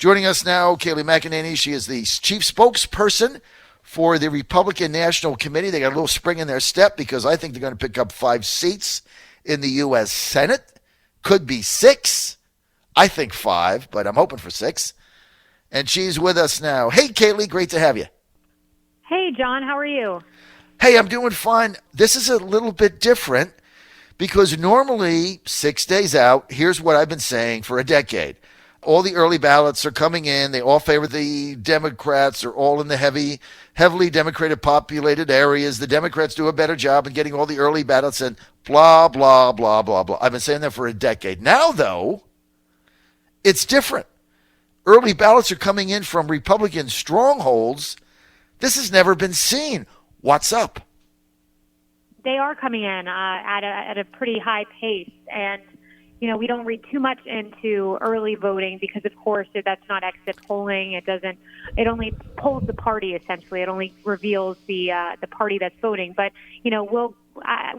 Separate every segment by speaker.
Speaker 1: Joining us now, Kayleigh McEnany. She is the chief spokesperson for the Republican National Committee. They got a little spring in their step because I think they're going to pick up 5 seats in the U.S. Senate. Could be 6. I think 5, but I'm hoping for 6. And she's with us now. Hey, Kayleigh, great to have you.
Speaker 2: Hey, John, how are you?
Speaker 1: Hey, I'm doing fine. This is a little bit different because normally 6 days out, here's what I've been saying for a decade. All the early ballots are coming in. They all favor the Democrats. They're all in the heavily Democratic populated areas. The Democrats do a better job in getting all the early ballots and blah, blah, blah, blah, blah. I've been saying that for a decade. Now, though, it's different. Early ballots are coming in from Republican strongholds. This has never been seen. What's up?
Speaker 2: They are coming in at a pretty high pace, and we don't read too much into early voting because, of course, that's not exit polling. It only polls the party essentially. It only reveals the party that's voting. But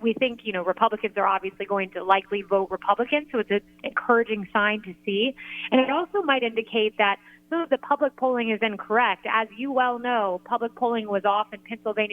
Speaker 2: we think Republicans are obviously going to likely vote Republican, so it's an encouraging sign to see, and it also might indicate that some of the public polling is incorrect. As you well know, public polling was off in Pennsylvania